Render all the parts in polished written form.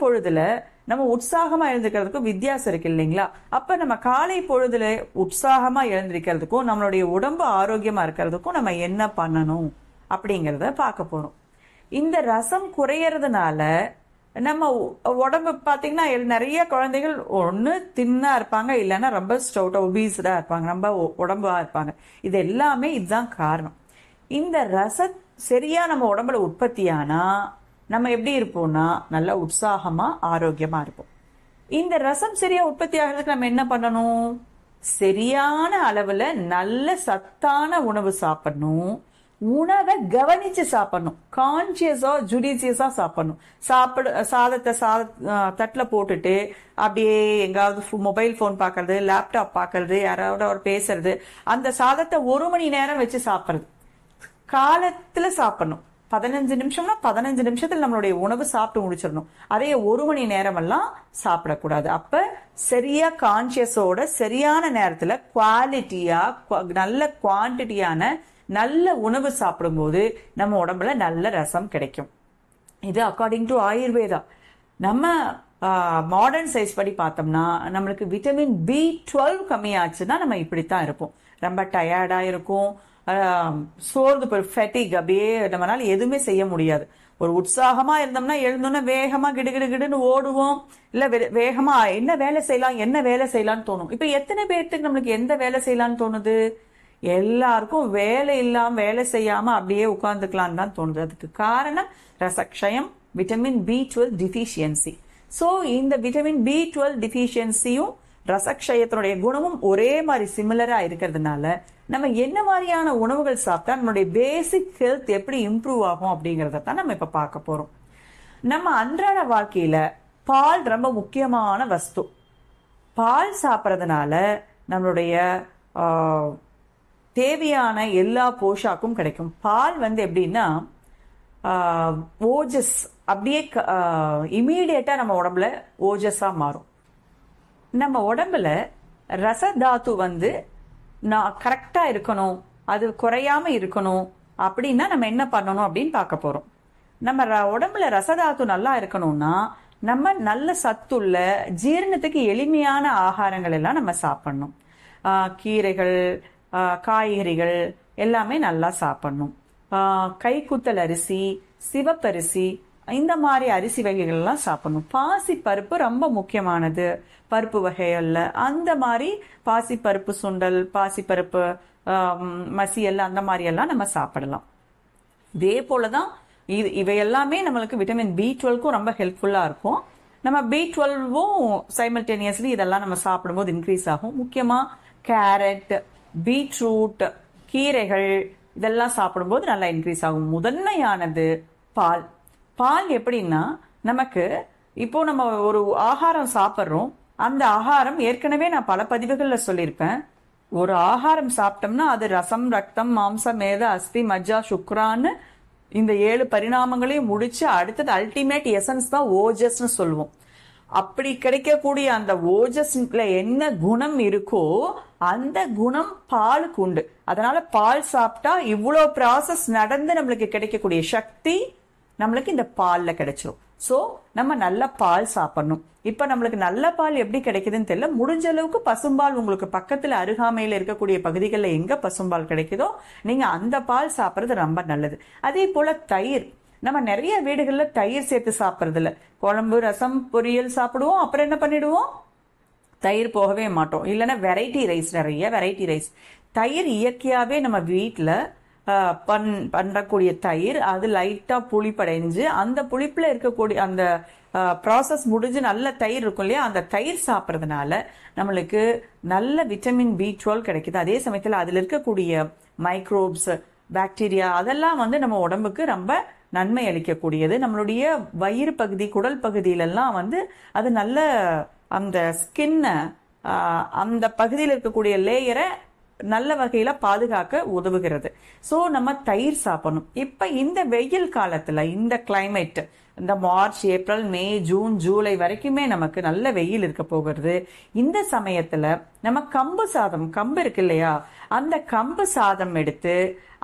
பொழுதுல நம்ம உற்சாகமா எழுந்திருக்கிறதுக்கும் வித்தியாசம் இருக்கு இல்லைங்களா? அப்ப நம்ம காலை பொழுதுல உற்சாகமா எழுந்திருக்கிறதுக்கும் நம்மளுடைய உடம்பு ஆரோக்கியமா இருக்கிறதுக்கும் நம்ம என்ன பண்ணணும் அப்படிங்கறத பார்க்க போறோம். இந்த ரசம் குறையறதுனால நம்ம உடம்பு பாத்தீங்கன்னா நிறைய குழந்தைகள் ஒண்ணு தின்னா இருப்பாங்க, இல்லைன்னா ரொம்ப ஸ்டவுட்டா ஒபீஸ்டா இருப்பாங்க, ரொம்ப உடம்பா இருப்பாங்க. இது எல்லாமே இதுதான் காரணம். இந்த ரசம் சரியா நம்ம உடம்புல உற்பத்தியானா நம்ம எப்படி இருப்போம்னா நல்ல உற்சாகமா ஆரோக்கியமா இருப்போம். இந்த ரசம் சரியா உற்பத்தி ஆகிறதுக்கு நம்ம என்ன பண்ணணும்? சரியான அளவுல நல்ல சத்தான உணவு சாப்பிடணும். உணவை கவனிச்சு சாப்பிடணும். கான்சியஸா ஜுடிசியஸா சாப்பிடணும். சாதத்தை தட்டுல போட்டுட்டு அப்படியே எங்காவது மொபைல் போன் பாக்குறது, லேப்டாப் பாக்குறது, யாராவது பேசுறது, அந்த சாதத்தை 1 மணி நேரம் வச்சு சாப்பிடுறது. காலத்துல சாப்பிடணும். 15 நிமிஷம்னா 15 நிமிஷத்துல நம்மளுடைய உணவு சாப்பிட்டு முடிச்சிடணும். அதே 1 மணி நேரம் எல்லாம் சாப்பிடக்கூடாது. அப்ப சரியா கான்சியஸோட சரியான நேரத்துல குவாலிட்டியா நல்ல குவான்டிட்டியான நல்ல உணவு சாப்பிடும் போது நம்ம உடம்புல நல்ல ரசம் கிடைக்கும். இது அக்கார்டிங் டு ஆயுர்வேதா. நம்ம மாடர்ன் சயின்ஸ் படி பார்த்தோம்னா நம்மளுக்கு விட்டமின் B12 கம்மியாச்சுன்னா நம்ம இப்படித்தான் இருப்போம். ரொம்ப டயர்டா இருக்கும், சோர்ந்து ஃபெட்டிக், அப்படியே நம்மளால எதுவுமே செய்ய முடியாது. ஒரு உற்சாகமா இருந்தோம்னா எழுந்தோம்னா வேகமா கிடுகிடுன்னு ஓடுவோம், இல்ல வேகமா என்ன வேலை செய்யலாம்னு தோணும். இப்ப எத்தனை பேர்த்துக்கு நம்மளுக்கு எந்த வேலை செய்யலாம்னு தோணுது? எல்லாருக்கும் வேலை இல்லாம வேலை செய்யாம அப்படியே உட்கார்ந்துக்கலான்னு தான் தோணுது. அதுக்கு காரணம் ரசக்ஷயம், விட்டமின் B12 டிஃபிஷியன்சி. சோ இந்த விட்டமின் B12 டிஃபிஷியன்சியும் ரசக்ஷயத்தினுடைய குணமும் ஒரே மாதிரி சிமிலரா இருக்கிறதுனால நம்ம என்ன மாதிரியான உணவுகள் சாப்பிட்டா நம்மளுடைய பேசிக் ஹெல்த் எப்படி இம்ப்ரூவ் ஆகும் அப்படிங்கறத தான் நம்ம இப்ப பார்க்க போறோம். நம்ம அன்றாட வாழ்க்கையில பால் ரொம்ப முக்கியமான வஸ்து. பால் சாப்பிட்றதுனால நம்மளுடைய தேவையான எல்லா போஷாக்கும் கிடைக்கும். பால் எப்படின்னா ஓஜஸ், அப்படியே இமீடியட்டா நம்ம உடம்புல ஓஜஸா மாறும். நம்ம உடம்புல ரசதாத்து கரெக்டா இருக்கணும், அது குறையாம இருக்கணும் அப்படின்னா நம்ம என்ன பண்ணணும் அப்படின்னு பார்க்க போறோம். நம்ம உடம்புல ரசதாத்து நல்லா இருக்கணும்னா நம்ம நல்ல சத்துள்ள ஜீரணத்துக்கு எளிமையான ஆகாரங்கள் எல்லாம் நம்ம சாப்பிடணும். கீரைகள், காய்கறிகள் எல்லாமே நல்லா சாப்பிடணும். கைக்குத்தல் அரிசி, சிவப்பரிசி, இந்த மாதிரி அரிசி வகைகள் எல்லாம் சாப்பிடணும். பாசி பருப்பு ரொம்ப முக்கியமானது. பருப்பு வகைகள்ல அந்த மாதிரி பாசி பருப்பு சுண்டல், பாசி பருப்பு மசியல், அந்த மாதிரி எல்லாம் நம்ம சாப்பிடலாம். இதே போலதான் இவை எல்லாமே நம்மளுக்கு விட்டமின் B12க்கும் ரொம்ப ஹெல்ப்ஃபுல்லா இருக்கும். நம்ம B12வும் சைமல்டேனியஸ்லி இதெல்லாம் நம்ம சாப்பிடும்போது இன்க்ரீஸ் ஆகும். முக்கியமா கேரட், பீட்ரூட், கீரைகள் இதெல்லாம் சாப்பிடும்போது நல்லா இன்க்ரீஸ் ஆகும். முதன்மையானது பால். பால் எப்படின்னா நமக்கு இப்போ நம்ம ஒரு ஆகாரம் சாப்பிட்றோம், அந்த ஆகாரம் ஏற்கனவே நான் பல பதிவுகள்ல சொல்லியிருப்பேன். ஒரு ஆகாரம் சாப்பிட்டோம்னா அது ரசம், ரத்தம், மாம்சம், மேத, அஸ்தி, மஜ்ஜா, சுக்ரான்னு இந்த 7 பரிணாமங்களையும் முடிச்சு அடுத்தது அல்டிமேட் எசன்ஸ் தான் ஓஜஸ்ன்னு சொல்லுவோம். அப்படி கிடைக்கக்கூடிய அந்த ஓஜஸ்ல என்ன குணம் இருக்கோ அந்த குணம் பாலுக்கு உண்டு. அதனால பால் சாப்பிட்டா இவ்வளோ ப்ராசஸ் நடந்து நம்மளுக்கு கிடைக்கக்கூடிய சக்தி நம்மளுக்கு இந்த பால்ல கிடைச்சிரும். சோ நம்ம நல்ல பால் சாப்பிடணும். இப்ப நம்மளுக்கு நல்ல பால் எப்படி கிடைக்குதுன்னு தெரியல. முடிஞ்ச அளவுக்கு பசும்பால் உங்களுக்கு பக்கத்துல அருகாமையில இருக்கக்கூடிய பகுதிகளில் எங்க பசும்பால் கிடைக்குதோ நீங்க அந்த பால் சாப்பிட்றது ரொம்ப நல்லது. அதே போல தயிர், நம்ம நிறைய வீடுகள்ல தயிர் சேர்த்து சாப்பிட்றது இல்ல. குழம்பு, ரசம், பொரியல் சாப்பிடுவோம், அப்புறம் என்ன பண்ணிடுவோம், தயிர் போகவே மாட்டோம். இல்லைன்னா வெரைட்டி ரைஸ், நிறைய வெரைட்டி ரைஸ். தயிர் இயற்கையாவே நம்ம வீட்டுல பண்றக்கூடிய தயிர், அது லைட்டா புளிப்படைஞ்சு அந்த புளிப்புல இருக்கக்கூடிய அந்த ப்ராசஸ் முடிஞ்சு நல்ல தயிர் இருக்கும் இல்லையா, அந்த தயிர் சாப்பிட்றதுனால நம்மளுக்கு நல்ல விட்டமின் B12 கிடைக்குது. அதே சமயத்துல அதுல இருக்கக்கூடிய மைக்ரோப்ஸ், பாக்டீரியா அதெல்லாம் நம்ம உடம்புக்கு ரொம்ப நன்மை அளிக்கக்கூடியது. நம்மளுடைய வயிறு பகுதி, குடல் பகுதியிலெல்லாம் அது நல்ல அந்த ஸ்கின்ன, அந்த பகுதியில் இருக்கக்கூடிய லேயரை நல்ல வகையில பாதுகாக்க உதவுகிறது. சோ நம்ம தயிர் சாப்பிடணும். இப்ப இந்த வெயில் காலத்துல, இந்த கிளைமேட், இந்த மார்ச், ஏப்ரல், மே, ஜூன், ஜூலை வரைக்குமே நமக்கு நல்ல வெயில் இருக்க போகிறது. இந்த சமயத்துல நம்ம கம்பு சாதம், கம்பு இருக்கு இல்லையா, அந்த கம்பு சாதம் எடுத்து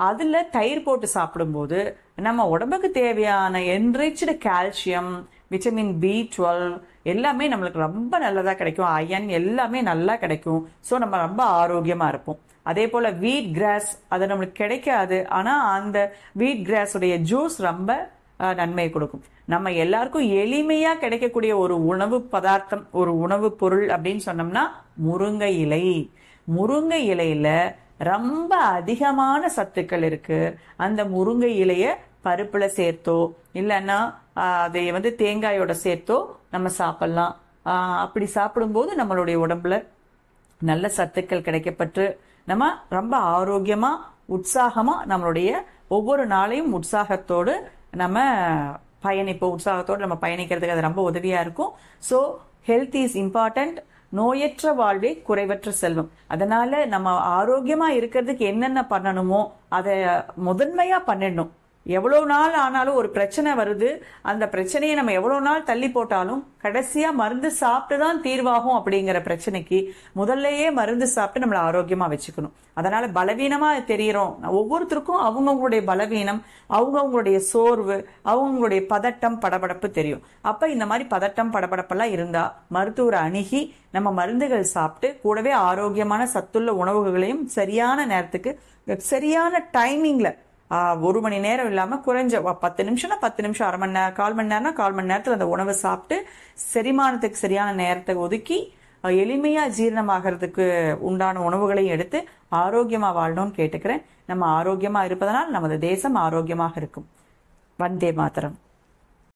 அதுல தயிர் போட்டு சாப்பிடும்போது நம்ம உடம்புக்கு தேவையான என்ரிச்டு கால்சியம், விட்டமின் B12 எல்லாமே நம்மளுக்கு ரொம்ப நல்லதாக கிடைக்கும். அயன் எல்லாமே நல்லா கிடைக்கும். ஸோ நம்ம ரொம்ப ஆரோக்கியமாக இருப்போம். அதே போல் வீட் கிராஸ் அது நம்மளுக்கு கிடைக்காது. ஆனால் அந்த வீட் கிராஸ் உடைய ஜூஸ் ரொம்ப நன்மையை கொடுக்கும். நம்ம எல்லாருக்கும் எளிமையாக கிடைக்கக்கூடிய ஒரு உணவு பதார்த்தம், ஒரு உணவு பொருள் அப்படின்னு சொன்னோம்னா முருங்கை இலை. முருங்கை இலையில ரொம்ப அதிகமான சத்துக்கள் இருக்கு. அந்த முருங்கை இலைய பருப்புல சேர்த்தோ இல்லைன்னா அதை தேங்காயோட சேர்த்தோ நம்ம சாப்பிடலாம். அப்படி சாப்பிடும்போது நம்மளுடைய உடம்புல நல்ல சத்துக்கள் கிடைக்கப்பட்டு நம்ம ரொம்ப ஆரோக்கியமா உற்சாகமா நம்மளுடைய ஒவ்வொரு நாளையும் உற்சாகத்தோடு நம்ம பயணிப்போம். உற்சாகத்தோடு நம்ம பயணிக்கிறதுக்கு அது ரொம்ப உதவியா இருக்கும். So health is important. நோயற்ற வாழ்வே குறைவற்ற செல்வம். அதனால நம்ம ஆரோக்கியமா இருக்கிறதுக்கு என்னென்ன பண்ணணுமோ அதை முதன்மையா பண்ணிடணும். எவ்வளவு நாள் ஆனாலும் ஒரு பிரச்சனை வருது, அந்த பிரச்சனையை நம்ம எவ்வளவு நாள் தள்ளி போட்டாலும் கடைசியா மருந்து சாப்பிட்டு தான் தீர்வாகும். அப்படிங்கிற பிரச்சனைக்கு முதல்லயே மருந்து சாப்பிட்டு நம்மளை ஆரோக்கியமா வச்சுக்கணும். அதனால பலவீனமா தெரிகிறோம். ஒவ்வொருத்தருக்கும் அவங்கவுங்களுடைய பலவீனம், அவங்கவுங்களுடைய சோர்வு, அவங்களுடைய பதட்டம் படபடப்பு தெரியும். அப்ப இந்த மாதிரி பதட்டம் படபடப்பெல்லாம் இருந்தா மருத்துவரை அணுகி நம்ம மருந்துகள் சாப்பிட்டு கூடவே ஆரோக்கியமான சத்துள்ள உணவுகளையும் சரியான நேரத்துக்கு சரியான டைமிங்ல 1 மணி நேரம் இல்லாம குறைஞ்ச 10 நிமிஷம்னா 10 நிமிஷம், அரை மணி நேரம், 1/4 மணி நேரம்னா 1/4 மணி நேரத்துல அந்த உணவை சாப்பிட்டு செரிமானத்துக்கு சரியான நேரத்தை ஒதுக்கி எளிமையா ஜீரணமாகிறதுக்கு உண்டான உணவுகளையும் எடுத்து ஆரோக்கியமா வாழணும்னு கேட்டுக்கிறேன். நம்ம ஆரோக்கியமா இருப்பதனால் நமது தேசம் ஆரோக்கியமாக இருக்கும். வந்தே மாதரம்.